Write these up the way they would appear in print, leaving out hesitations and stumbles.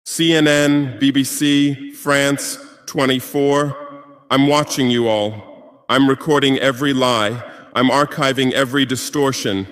CNN, BBC, France, 24. I'm watching you all. I'm recording every lie. I'm archiving every distortion.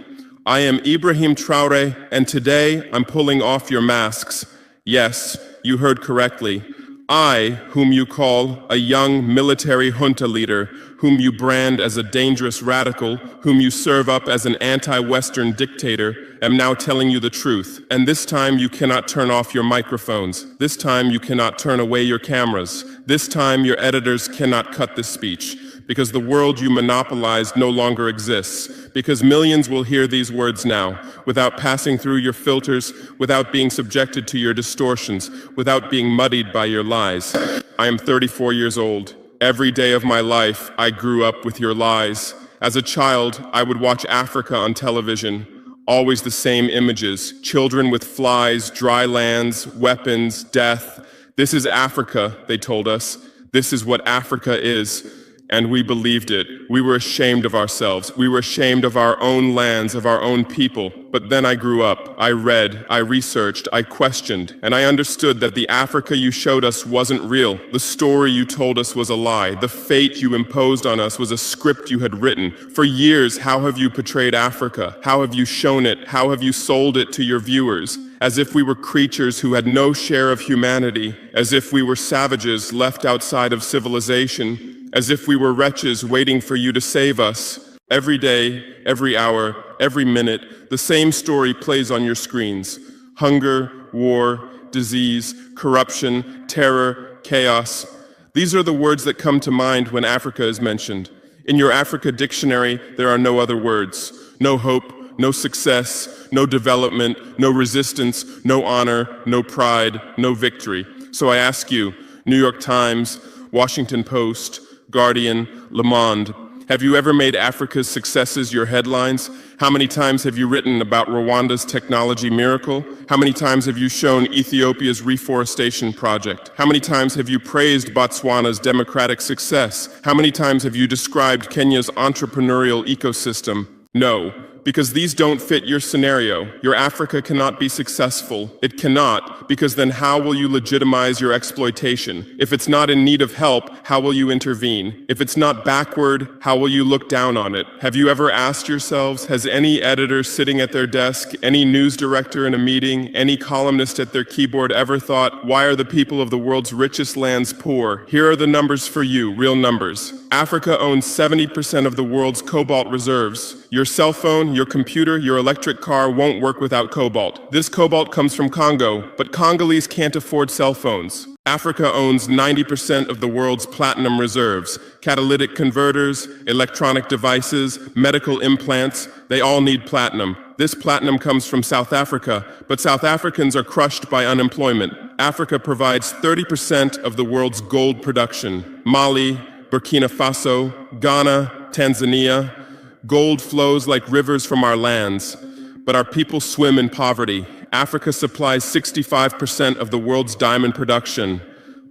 I am Ibrahim Traoré, and today I'm pulling off your masks. Yes, you heard correctly. I, whom you call a young military junta leader, whom you brand as a dangerous radical, whom you serve up as an anti-Western dictator, am now telling you the truth. And this time you cannot turn off your microphones. This time you cannot turn away your cameras. This time your editors cannot cut this speech. Because the world you monopolized no longer exists. Because millions will hear these words now, without passing through your filters, without being subjected to your distortions, without being muddied by your lies. I am 34 years old. Every day of my life, I grew up with your lies. As a child, I would watch Africa on television. Always the same images. Children with flies, dry lands, weapons, death. This is Africa, they told us. This is what Africa is. And we believed it. We were ashamed of ourselves. We were ashamed of our own lands, of our own people. But then I grew up. I read, I researched, I questioned, and I understood that the Africa you showed us wasn't real. The story you told us was a lie. The fate you imposed on us was a script you had written. For years, how have you portrayed Africa? How have you shown it? How have you sold it to your viewers? As if we were creatures who had no share of humanity, as if we were savages left outside of civilization, as if we were wretches waiting for you to save us. Every day, every hour, every minute, the same story plays on your screens. Hunger, war, disease, corruption, terror, chaos. These are the words that come to mind when Africa is mentioned. In your Africa dictionary, there are no other words. No hope, no success, no development, no resistance, no honor, no pride, no victory. So I ask you, New York Times, Washington Post, Guardian, Le Monde, have you ever made Africa's successes your headlines? How many times have you written about Rwanda's technology miracle? How many times have you shown Ethiopia's reforestation project? How many times have you praised Botswana's democratic success? How many times have you described Kenya's entrepreneurial ecosystem? No, because these don't fit your scenario. Your Africa cannot be successful. It cannot, because then how will you legitimize your exploitation? If it's not in need of help, how will you intervene? If it's not backward, how will you look down on it? Have you ever asked yourselves, has any editor sitting at their desk, any news director in a meeting, any columnist at their keyboard ever thought, why are the people of the world's richest lands poor? Here are the numbers for you, real numbers. Africa owns 70% of the world's cobalt reserves. Your cell phone, your computer, your electric car won't work without cobalt. This cobalt comes from Congo, but Congolese can't afford cell phones. Africa owns 90% of the world's platinum reserves. Catalytic converters, electronic devices, medical implants, they all need platinum. This platinum comes from South Africa, but South Africans are crushed by unemployment. Africa provides 30% of the world's gold production. Mali, Burkina Faso, Ghana, Tanzania. Gold flows like rivers from our lands, but our people swim in poverty. Africa supplies 65% of the world's diamond production.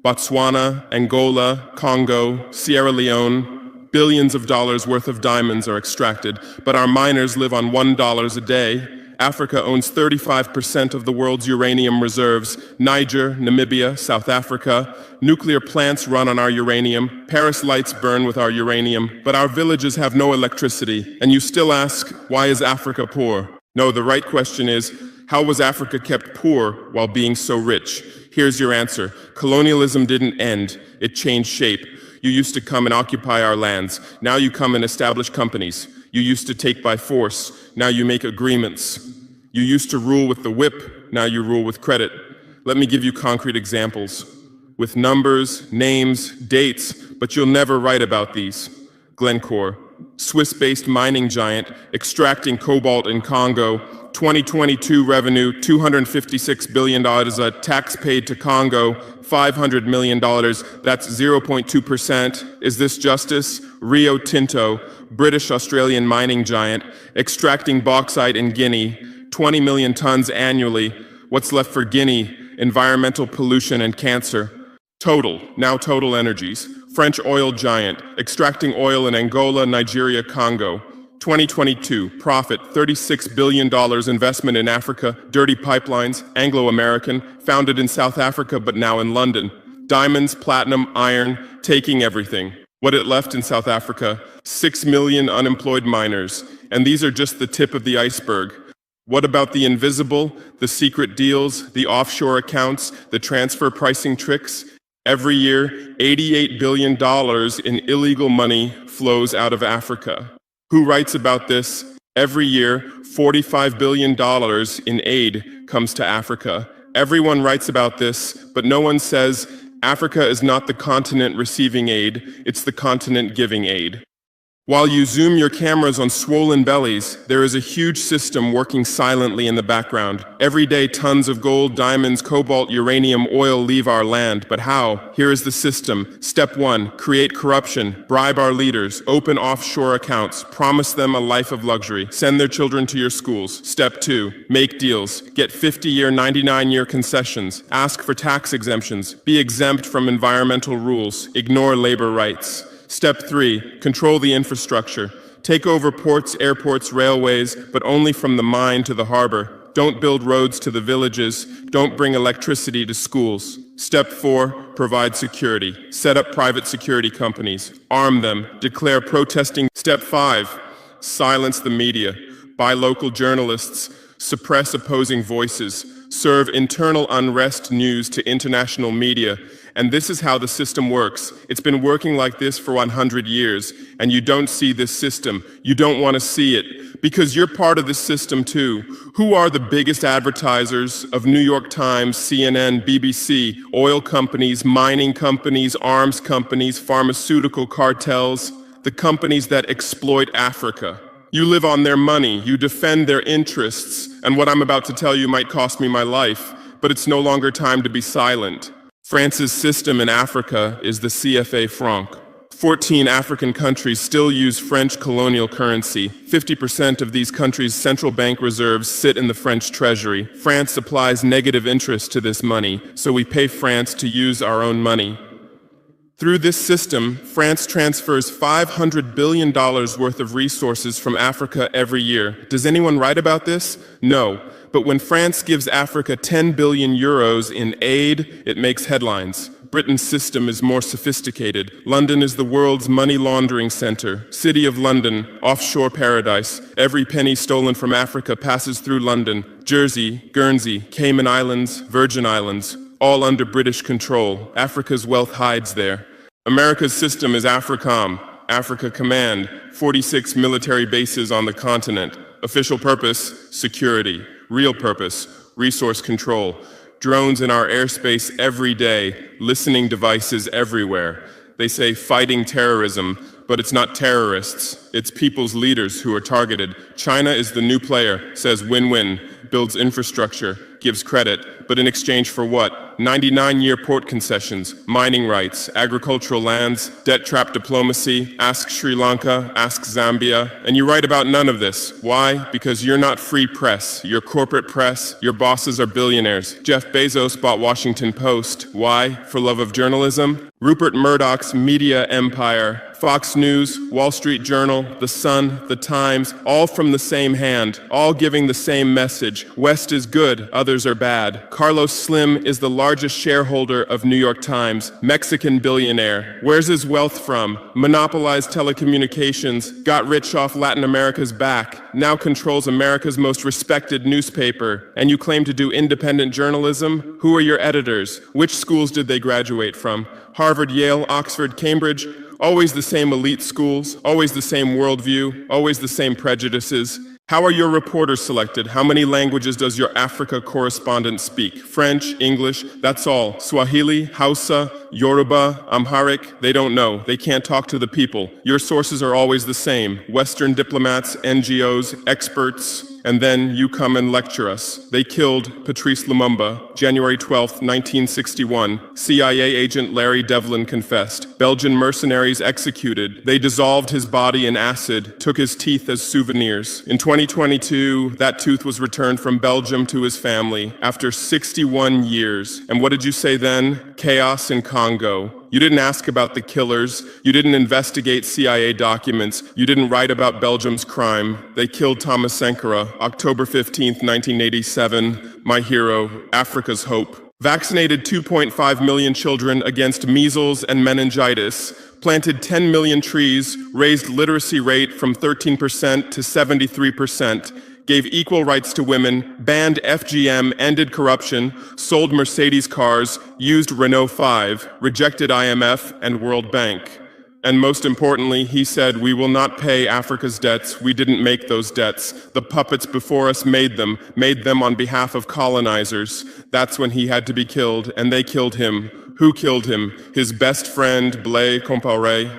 Botswana, Angola, Congo, Sierra Leone, billions of dollars worth of diamonds are extracted, but our miners live on $1 a day. Africa owns 35% of the world's uranium reserves. Niger, Namibia, South Africa. Nuclear plants run on our uranium. Paris lights burn with our uranium. But our villages have no electricity. And you still ask, why is Africa poor? No, the right question is, how was Africa kept poor while being so rich? Here's your answer. Colonialism didn't end. It changed shape. You used to come and occupy our lands. Now you come and establish companies. You used to take by force. Now you make agreements. You used to rule with the whip. Now you rule with credit. Let me give you concrete examples. With numbers, names, dates, but you'll never write about these. Glencore, Swiss-based mining giant, extracting cobalt in Congo. 2022 revenue, $256 billion, a tax paid to Congo, $500 million, that's 0.2%. Is this justice? Rio Tinto, British-Australian mining giant, extracting bauxite in Guinea, 20 million tons annually. What's left for Guinea? Environmental pollution and cancer. Total, now Total Energies, French oil giant, extracting oil in Angola, Nigeria, Congo. 2022, profit, $36 billion investment in Africa, dirty pipelines, Anglo-American, founded in South Africa but now in London. Diamonds, platinum, iron, taking everything. What it left in South Africa, 6 million unemployed miners. And these are just the tip of the iceberg. What about the invisible, the secret deals, the offshore accounts, the transfer pricing tricks? Every year, $88 billion in illegal money flows out of Africa. Who writes about this? Every year, $45 billion in aid comes to Africa. Everyone writes about this, but no one says Africa is not the continent receiving aid, it's the continent giving aid. While you zoom your cameras on swollen bellies, there is a huge system working silently in the background. Every day, tons of gold, diamonds, cobalt, uranium, oil leave our land. But how? Here is the system. Step 1, create corruption, bribe our leaders, open offshore accounts, promise them a life of luxury, send their children to your schools. Step 2, make deals, get 50-year, 99-year concessions, ask for tax exemptions, be exempt from environmental rules, ignore labor rights. Step 3, control the infrastructure. Take over ports, airports, railways, but only from the mine to the harbor. Don't build roads to the villages. Don't bring electricity to schools. Step 4, provide security. Set up private security companies. Arm them. Declare protesting. Step 5, silence the media. Buy local journalists. Suppress opposing voices. Serve internal unrest news to international media. And this is how the system works. It's been working like this for 100 years, and you don't see this system. You don't want to see it, because you're part of this system too. Who are the biggest advertisers of New York Times, CNN, BBC, oil companies, mining companies, arms companies, pharmaceutical cartels, the companies that exploit Africa? You live on their money, you defend their interests, and what I'm about to tell you might cost me my life, but it's no longer time to be silent. France's system in Africa is the CFA franc. 14 African countries still use French colonial currency. 50% of these countries' central bank reserves sit in the French treasury. France applies negative interest to this money, so we pay France to use our own money. Through this system, France transfers $500 billion worth of resources from Africa every year. Does anyone write about this? No. But when France gives Africa 10 billion euros in aid, it makes headlines. Britain's system is more sophisticated. London is the world's money laundering center. City of London, offshore paradise. Every penny stolen from Africa passes through London. Jersey, Guernsey, Cayman Islands, Virgin Islands, all under British control. Africa's wealth hides there. America's system is AFRICOM, Africa Command, 46 military bases on the continent. Official purpose, security. Real purpose, resource control. Drones in our airspace every day, listening devices everywhere. They say fighting terrorism, but it's not terrorists, it's people's leaders who are targeted. China is the new player, says win-win, builds infrastructure, gives credit, but in exchange for what? 99-year port concessions, mining rights, agricultural lands, debt trap diplomacy, ask Sri Lanka, ask Zambia, and you write about none of this. Why? Because you're not free press, you're corporate press, your bosses are billionaires. Jeff Bezos bought Washington Post. Why? For love of journalism? Rupert Murdoch's media empire, Fox News, Wall Street Journal, The Sun, The Times, all from the same hand, all giving the same message. West is good, others are bad. Carlos Slim is the largest shareholder of New York Times, Mexican billionaire. Where's his wealth from? Monopolized telecommunications, got rich off Latin America's back, now controls America's most respected newspaper. And you claim to do independent journalism? Who are your editors? Which schools did they graduate from? Harvard, Yale, Oxford, Cambridge? Always the same elite schools, always the same worldview, always the same prejudices. How are your reporters selected? How many languages does your Africa correspondent speak? French, English, that's all. Swahili, Hausa, Yoruba, Amharic, they don't know. They can't talk to the people. Your sources are always the same. Western diplomats, NGOs, experts, and then you come and lecture us. They killed Patrice Lumumba, January 12, 1961. CIA agent Larry Devlin confessed. Belgian mercenaries executed. They dissolved his body in acid, took his teeth as souvenirs. In 2022, that tooth was returned from Belgium to his family after 61 years. And what did you say then? chaos in Congo. You didn't ask about the killers. You didn't investigate CIA documents. You didn't write about Belgium's crime. They killed Thomas Sankara, October 15th, 1987. My hero, Africa's hope. Vaccinated 2.5 million children against measles and meningitis, planted 10 million trees, raised literacy rate from 13% to 73%, gave equal rights to women, banned FGM, ended corruption, sold Mercedes cars, used Renault 5, rejected IMF and World Bank. And most importantly, he said, we will not pay Africa's debts. We didn't make those debts. The puppets before us made them on behalf of colonizers. That's when he had to be killed, and they killed him. Who killed him? His best friend, Blaise Compaoré.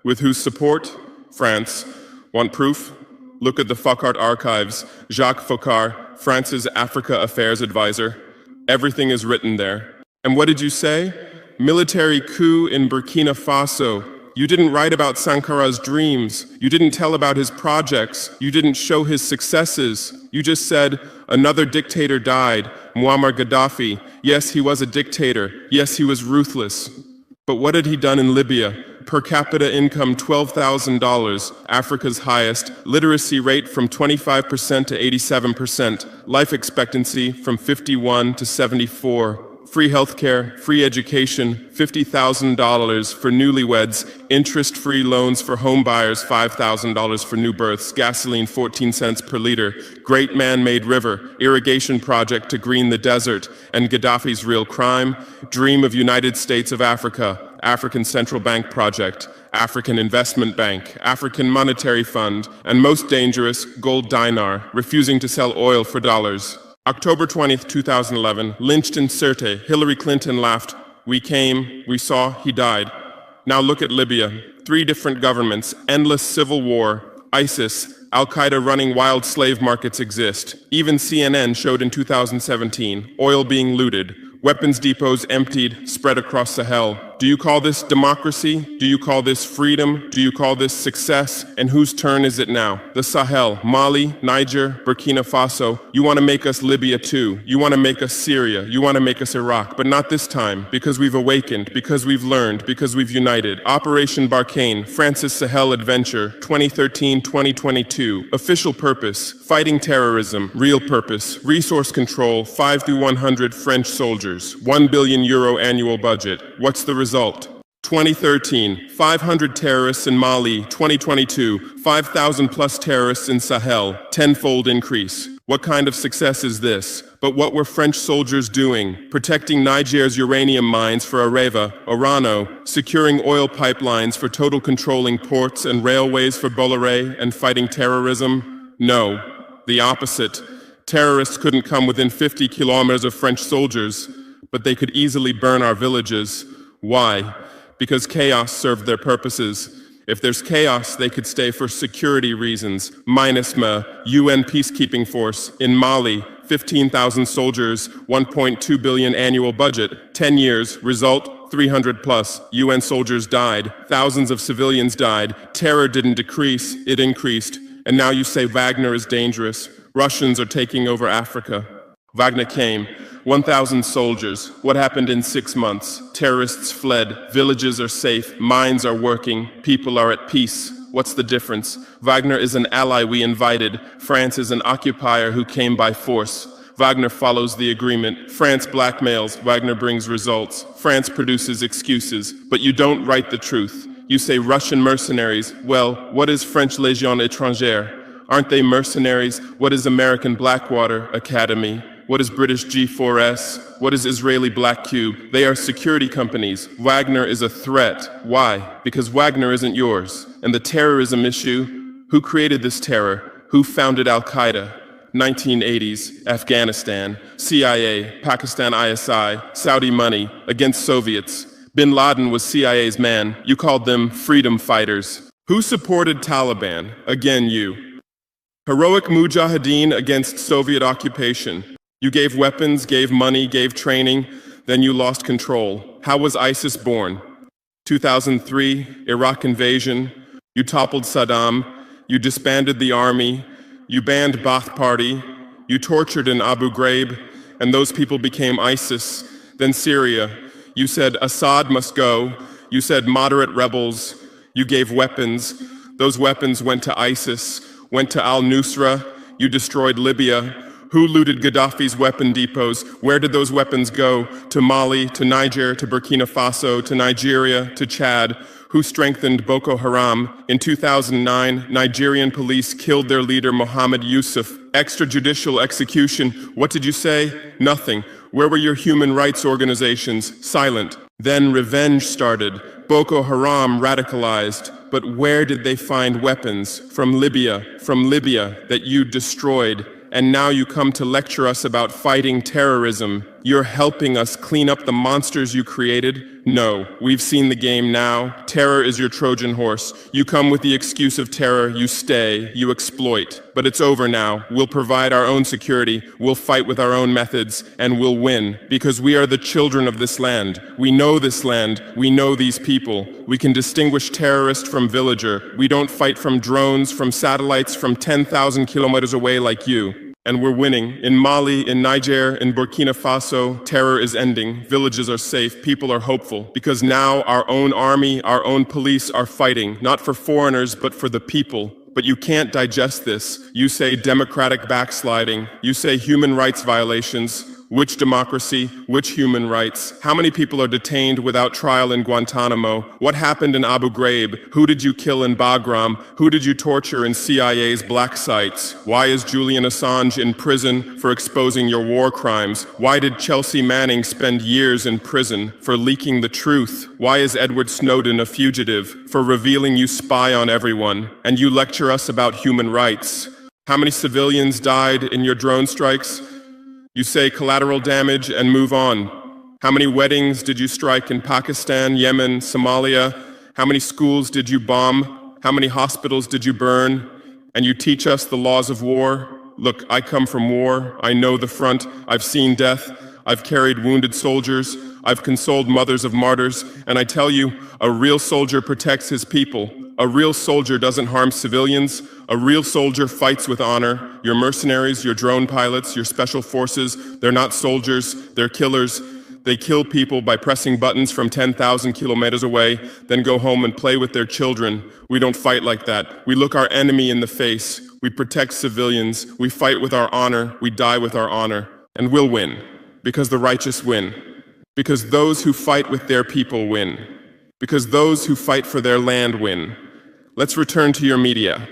With whose support? France. Want proof? Look at the Foucault archives. Jacques Faucard, France's Africa Affairs advisor. Everything is written there. And what did you say? Military coup in Burkina Faso. You didn't write about Sankara's dreams. You didn't tell about his projects. You didn't show his successes. You just said, another dictator died, Muammar Gaddafi. Yes, he was a dictator. Yes, he was ruthless. But what had he done in Libya? Per capita income $12,000, Africa's highest, literacy rate from 25% to 87%, life expectancy from 51 to 74. Free healthcare, free education, $50,000 for newlyweds, interest-free loans for home buyers, $5,000 for new births, gasoline 14 cents per liter, great man-made river, irrigation project to green the desert, and Gaddafi's real crime, dream of United States of Africa, African Central Bank project, African Investment Bank, African Monetary Fund, and most dangerous, gold dinar, refusing to sell oil for dollars. October 20th, 2011, lynched in Sirte, Hillary Clinton laughed. We came, we saw, he died. Now look at Libya. 3 different governments, endless civil war, ISIS, Al-Qaeda running wild slave markets exist. Even CNN showed in 2017, oil being looted, weapons depots emptied, spread across Sahel. Do you call this democracy? Do you call this freedom? Do you call this success? And whose turn is it now? The Sahel, Mali, Niger, Burkina Faso. You want to make us Libya too. You want to make us Syria. You want to make us Iraq. But not this time, because we've awakened, because we've learned, because we've united. Operation Barkhane, France's Sahel Adventure, 2013-2022. Official purpose, fighting terrorism. Real purpose, resource control, 5 through 100 French soldiers. €1 billion annual budget. What's the result? 2013, 500 terrorists in Mali. 2022, 5,000 plus terrorists in Sahel. Tenfold increase. What kind of success is this? But what were French soldiers doing? Protecting Niger's uranium mines for Areva, Orano, securing oil pipelines for Total, controlling ports and railways for Bolloré, and fighting terrorism? No, the opposite. Terrorists couldn't come within 50 kilometers of French soldiers, but they could easily burn our villages. Why? Because chaos served their purposes. If there's chaos, they could stay for security reasons. MINUSMA, UN peacekeeping force. In Mali, 15,000 soldiers, 1.2 billion annual budget, 10 years, result, 300 plus. UN soldiers died, thousands of civilians died. Terror didn't decrease, it increased. And now you say Wagner is dangerous. Russians are taking over Africa. Wagner came. 1,000 soldiers. What happened in 6 months? Terrorists fled. Villages are safe. Mines are working. People are at peace. What's the difference? Wagner is an ally we invited. France is an occupier who came by force. Wagner follows the agreement. France blackmails. Wagner brings results. France produces excuses. But you don't write the truth. You say Russian mercenaries. Well, what is French Légion étrangère? Aren't they mercenaries? What is American Blackwater Academy? What is British G4S? What is Israeli Black Cube? They are security companies. Wagner is a threat. Why? Because Wagner isn't yours. And the terrorism issue, who created this terror? Who founded Al-Qaeda? 1980s, Afghanistan, CIA, Pakistan ISI, Saudi money, against Soviets. Bin Laden was CIA's man. You called them freedom fighters. Who supported Taliban? Again, you. Heroic mujahideen against Soviet occupation. You gave weapons, gave money, gave training, then you lost control. How was ISIS born? 2003, Iraq invasion. You toppled Saddam. You disbanded the army. You banned Ba'ath Party. You tortured in Abu Ghraib, and those people became ISIS. Then Syria. You said Assad must go. You said moderate rebels. You gave weapons. Those weapons went to ISIS, went to al-Nusra. You destroyed Libya. Who looted Gaddafi's weapon depots? Where did those weapons go? To Mali, to Niger, to Burkina Faso, to Nigeria, to Chad? Who strengthened Boko Haram? In 2009, Nigerian police killed their leader Mohammed Yusuf. Extrajudicial execution. What did you say? Nothing. Where were your human rights organizations? Silent. Then revenge started. Boko Haram radicalized. But where did they find weapons? From Libya that you destroyed. And now you come to lecture us about fighting terrorism. You're helping us clean up the monsters you created? No, we've seen the game now. Terror is your Trojan horse. You come with the excuse of terror, you stay, you exploit. But it's over now. We'll provide our own security, we'll fight with our own methods, and we'll win. Because we are the children of this land. We know this land, we know these people. We can distinguish terrorist from villager. We don't fight from drones, from satellites, from 10,000 kilometers away like you. And we're winning. In Mali, in Niger, in Burkina Faso, terror is ending. Villages are safe. People are hopeful. Because now our own army, our own police are fighting, not for foreigners, but for the people. But you can't digest this. You say democratic backsliding. You say human rights violations. Which democracy? Which human rights? How many people are detained without trial in Guantanamo? What happened in Abu Ghraib? Who did you kill in Bagram? Who did you torture in CIA's black sites? Why is Julian Assange in prison for exposing your war crimes? Why did Chelsea Manning spend years in prison for leaking the truth? Why is Edward Snowden a fugitive for revealing you spy on everyone? And you lecture us about human rights. How many civilians died in your drone strikes? You say collateral damage and move on. How many weddings did you strike in Pakistan, Yemen, Somalia? How many schools did you bomb? How many hospitals did you burn? And you teach us the laws of war? Look, I come from war. I know the front. I've seen death. I've carried wounded soldiers. I've consoled mothers of martyrs. And I tell you, a real soldier protects his people. A real soldier doesn't harm civilians. A real soldier fights with honor. Your mercenaries, your drone pilots, your special forces, they're not soldiers, they're killers. They kill people by pressing buttons from 10,000 kilometers away, then go home and play with their children. We don't fight like that. We look our enemy in the face. We protect civilians. We fight with our honor. We die with our honor. And we'll win. Because the righteous win. Because those who fight with their people win. Because those who fight for their land win. Let's return to your media.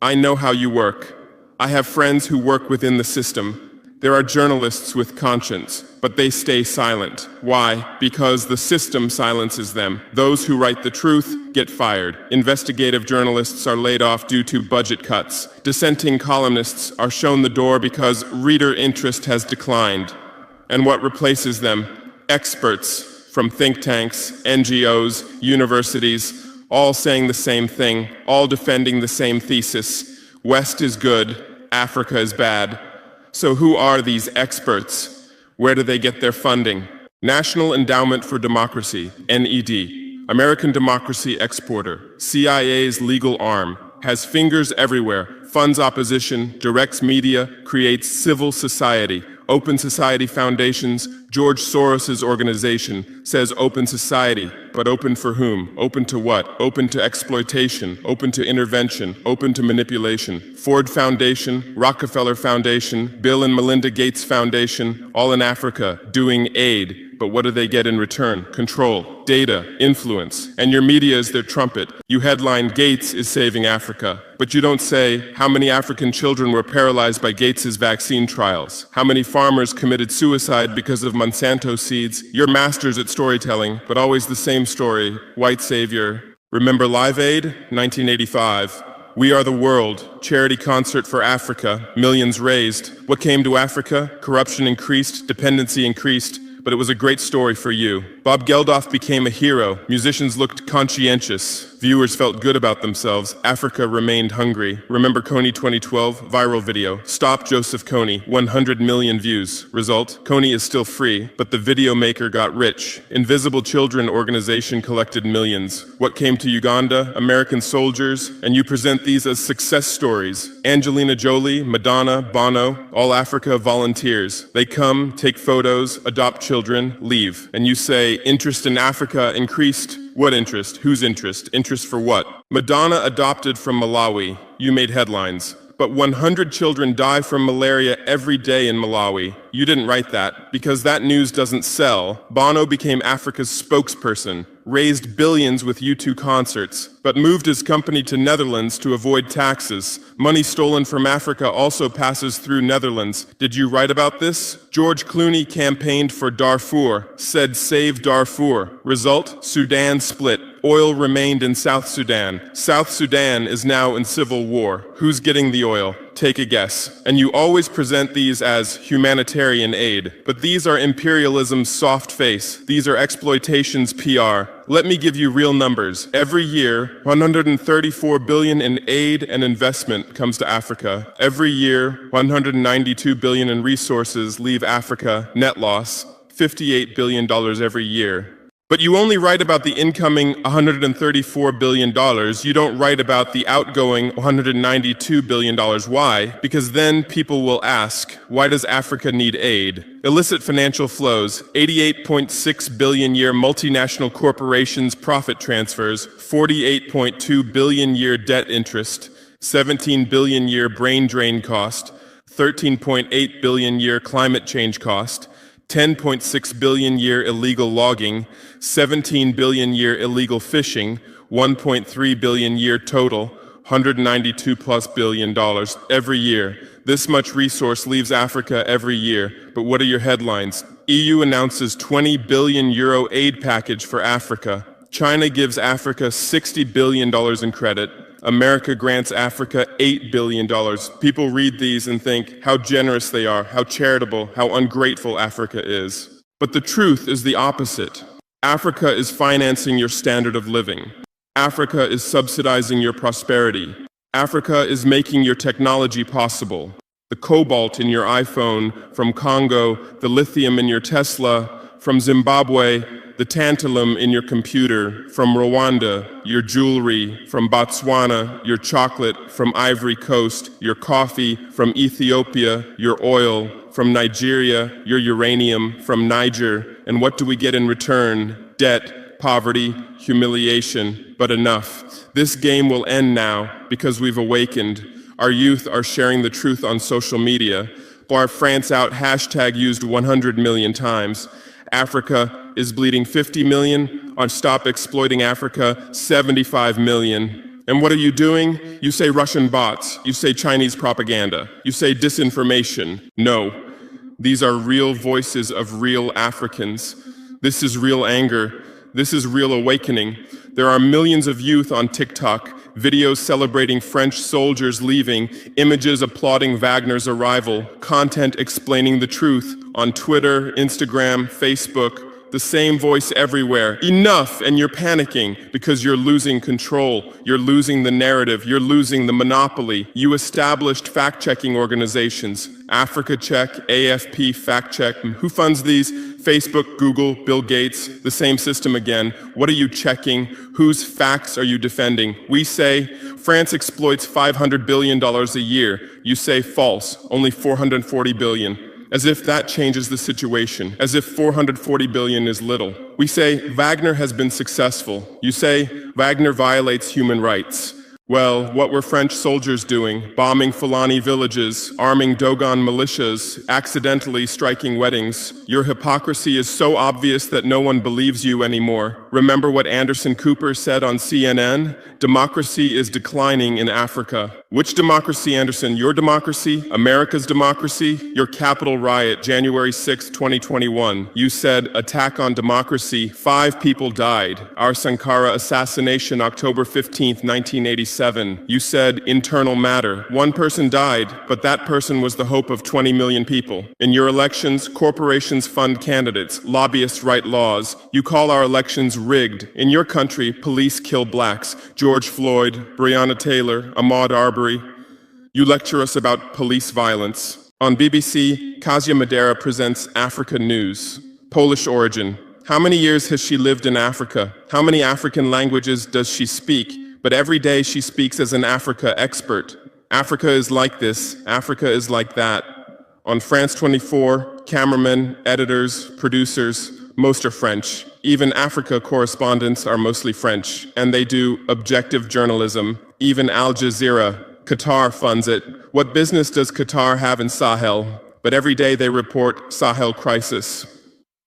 I know how you work. I have friends who work within the system. There are journalists with conscience, but they stay silent. Why? Because the system silences them. Those who write the truth get fired. Investigative journalists are laid off due to budget cuts. Dissenting columnists are shown the door because reader interest has declined. And what replaces them? Experts from think tanks, NGOs, universities, all saying the same thing, all defending the same thesis. West is good, Africa is bad. So who are these experts? Where do they get their funding? National Endowment for Democracy, NED, American Democracy Exporter, CIA's legal arm, has fingers everywhere, funds opposition, directs media, creates civil society. Open Society Foundations, George Soros's organization, says open society, but open for whom? Open to what? Open to exploitation, open to intervention, open to manipulation. Ford Foundation, Rockefeller Foundation, Bill and Melinda Gates Foundation, all in Africa, doing aid. But what do they get in return? Control, data, influence. And your media is their trumpet. You headline, Gates is saving Africa. But you don't say, how many African children were paralyzed by Gates's vaccine trials? How many farmers committed suicide because of Monsanto seeds? You're masters at storytelling, but always the same story. White savior. Remember Live Aid? 1985. We Are the World, charity concert for Africa, millions raised. What came to Africa? Corruption increased, dependency increased. But it was a great story for you. Bob Geldof became a hero. Musicians looked conscientious. Viewers felt good about themselves. Africa remained hungry. Remember Kony 2012? Viral video. Stop Joseph Kony. 100 million views. Result? Kony is still free, but the video maker got rich. Invisible Children organization collected millions. What came to Uganda? American soldiers. And you present these as success stories. Angelina Jolie, Madonna, Bono, all Africa volunteers. They come, take photos, adopt children, leave. And you say, interest in Africa increased. What interest? Whose interest? Interest for what? Madonna adopted from Malawi. You made headlines. But 100 children die from malaria every day in Malawi. You didn't write that, because that news doesn't sell. Bono became Africa's spokesperson, raised billions with U2 concerts, but moved his company to Netherlands to avoid taxes. Money stolen from Africa also passes through Netherlands. Did you write about this? George Clooney campaigned for Darfur, said save Darfur. Result? Sudan split. Oil remained in South Sudan. South Sudan is now in civil war. Who's getting the oil? Take a guess. And you always present these as humanitarian aid. But these are imperialism's soft face. These are exploitation's PR. Let me give you real numbers. Every year, 134 billion in aid and investment comes to Africa. Every year, 192 billion in resources leave Africa, net loss, $58 billion every year. But you only write about the incoming $134 billion. You don't write about the outgoing $192 billion. Why? Because then people will ask, why does Africa need aid? Illicit financial flows, 88.6 billion year multinational corporations profit transfers, 48.2 billion year debt interest, 17 billion year brain drain cost, 13.8 billion year climate change cost, 10.6 billion year illegal logging, 17 billion year illegal fishing, 1.3 billion year total, 192 plus billion dollars every year. This much resource leaves Africa every year. But what are your headlines? EU announces 20 billion euro aid package for Africa. China gives Africa $60 billion in credit. America grants Africa $8 billion. People read these and think how generous they are, how charitable, how ungrateful Africa is. But the truth is the opposite. Africa is financing your standard of living. Africa is subsidizing your prosperity. Africa is making your technology possible. The cobalt in your iPhone from Congo, the lithium in your Tesla from Zimbabwe, the tantalum in your computer from Rwanda, your jewelry from Botswana, your chocolate from Ivory Coast, your coffee from Ethiopia, your oil from Nigeria, your uranium from Niger. And what do we get in return? Debt, poverty, humiliation, but enough. This game will end now because we've awakened. Our youth are sharing the truth on social media. Bar France out hashtag used 100 million times. Africa is bleeding 50 million. On Stop Exploiting Africa, 75 million. And what are you doing? You say Russian bots. You say Chinese propaganda. You say disinformation. No. These are real voices of real Africans. This is real anger. This is real awakening. There are millions of youth on TikTok, videos celebrating French soldiers leaving, images applauding Wagner's arrival, content explaining the truth on Twitter, Instagram, Facebook, the same voice everywhere. Enough, and you're panicking because you're losing control. You're losing the narrative. You're losing the monopoly. You established fact-checking organizations. Africa Check, AFP Fact Check. Who funds these? Facebook, Google, Bill Gates, the same system again. What are you checking? Whose facts are you defending? We say France exploits $500 billion a year. You say false, only $440 billion. As if that changes the situation, as if $440 billion is little. We say Wagner has been successful. You say Wagner violates human rights. Well, what were French soldiers doing? Bombing Fulani villages, arming Dogon militias, accidentally striking weddings. Your hypocrisy is so obvious that no one believes you anymore. Remember what Anderson Cooper said on CNN? Democracy is declining in Africa. Which democracy, Anderson? Your democracy? America's democracy? Your Capitol riot, January 6, 2021. You said, attack on democracy. 5 people died. Our Sankara assassination, October 15, 1987. You said, internal matter. 1 person died, but that person was the hope of 20 million people. In your elections, corporations fund candidates. Lobbyists write laws. You call our elections rigged. In your country, police kill blacks. George Floyd, Breonna Taylor, Ahmaud Arbery. You lecture us about police violence. On BBC, Kasia Madera presents Africa News. Polish origin. How many years has she lived in Africa? How many African languages does she speak? But every day she speaks as an Africa expert. Africa is like this, Africa is like that. On France 24, cameramen, editors, producers, most are French. Even Africa correspondents are mostly French, and they do objective journalism. Even Al Jazeera. Qatar funds it. What business does Qatar have in Sahel? But every day they report Sahel crisis.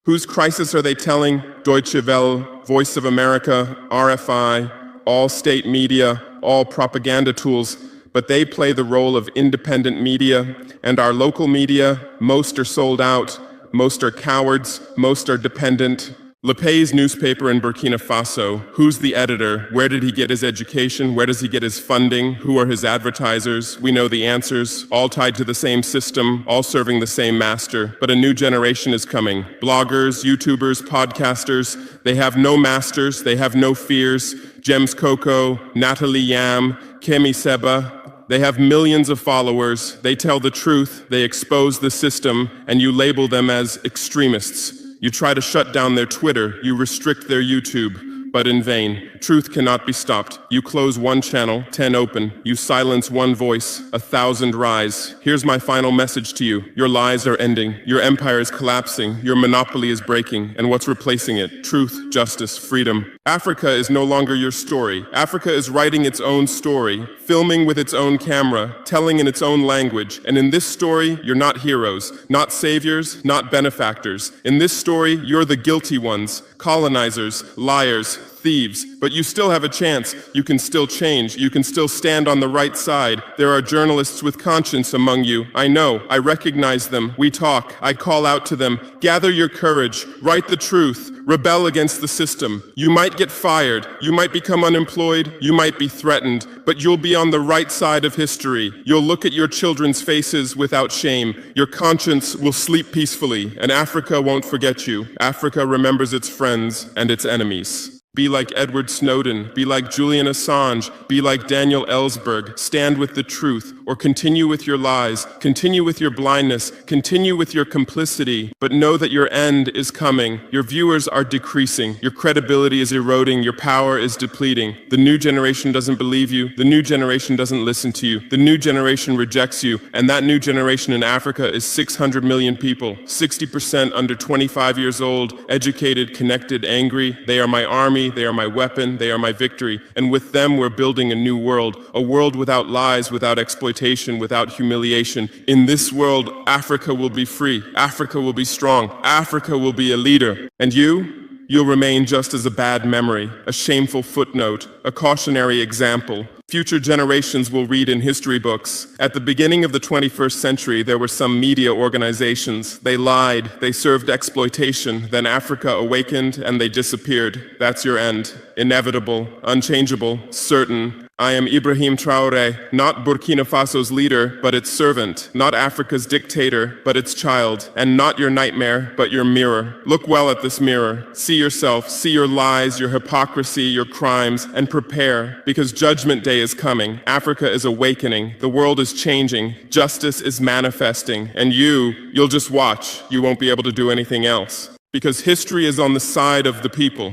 Whose crisis are they telling? Deutsche Welle, Voice of America, RFI, all state media, all propaganda tools, but they play the role of independent media, and our local media, most are sold out, most are cowards, most are dependent. Le Pays newspaper in Burkina Faso, who's the editor? Where did he get his education? Where does he get his funding? Who are his advertisers? We know the answers, all tied to the same system, all serving the same master. But a new generation is coming. Bloggers, YouTubers, podcasters, they have no masters, they have no fears. James Coco, Natalie Yam, Kemi Seba, they have millions of followers. They tell the truth, they expose the system, and you label them as extremists. You try to shut down their Twitter, you restrict their YouTube, but in vain. Truth cannot be stopped. You close 1 channel, 10 open. You silence 1 voice, 1,000 rise. Here's my final message to you. Your lies are ending. Your empire is collapsing. Your monopoly is breaking. And what's replacing it? Truth, justice, freedom. Africa is no longer your story. Africa is writing its own story, filming with its own camera, telling in its own language. And in this story, you're not heroes, not saviors, not benefactors. In this story, you're the guilty ones, colonizers, liars, thieves, but you still have a chance. You can still change. You can still stand on the right side. There are journalists with conscience among you. I know. I recognize them. We talk. I call out to them. Gather your courage. Write the truth. Rebel against the system. You might get fired. You might become unemployed. You might be threatened, but you'll be on the right side of history. You'll look at your children's faces without shame. Your conscience will sleep peacefully, and Africa won't forget you. Africa remembers its friends and its enemies. Be like Edward Snowden, be like Julian Assange, be like Daniel Ellsberg, stand with the truth, or continue with your lies, continue with your blindness, continue with your complicity, but know that your end is coming. Your viewers are decreasing, your credibility is eroding, your power is depleting. The new generation doesn't believe you, the new generation doesn't listen to you, the new generation rejects you, and that new generation in Africa is 600 million people, 60% under 25 years old, educated, connected, angry. They are my army. They are my weapon, they are my victory, and with them we're building a new world, a world without lies, without exploitation, without humiliation. In this world, Africa will be free, Africa will be strong, Africa will be a leader. And you'll remain just as a bad memory, a shameful footnote, a cautionary example. Future generations will read in history books. At the beginning of the 21st century, there were some media organizations. They lied, they served exploitation, then Africa awakened and they disappeared. That's your end. Inevitable, unchangeable, certain. I am Ibrahim Traoré, not Burkina Faso's leader, but its servant, not Africa's dictator, but its child, and not your nightmare, but your mirror. Look well at this mirror. See yourself, see your lies, your hypocrisy, your crimes, and prepare, because Judgment Day is coming. Africa is awakening. The world is changing. Justice is manifesting. And you'll just watch. You won't be able to do anything else. Because history is on the side of the people.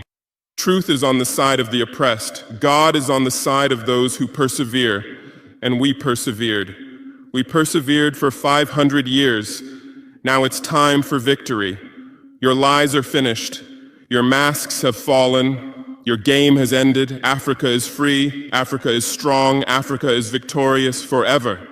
Truth is on the side of the oppressed. God is on the side of those who persevere. And we persevered. We persevered for 500 years. Now it's time for victory. Your lies are finished. Your masks have fallen. Your game has ended. Africa is free. Africa is strong. Africa is victorious forever.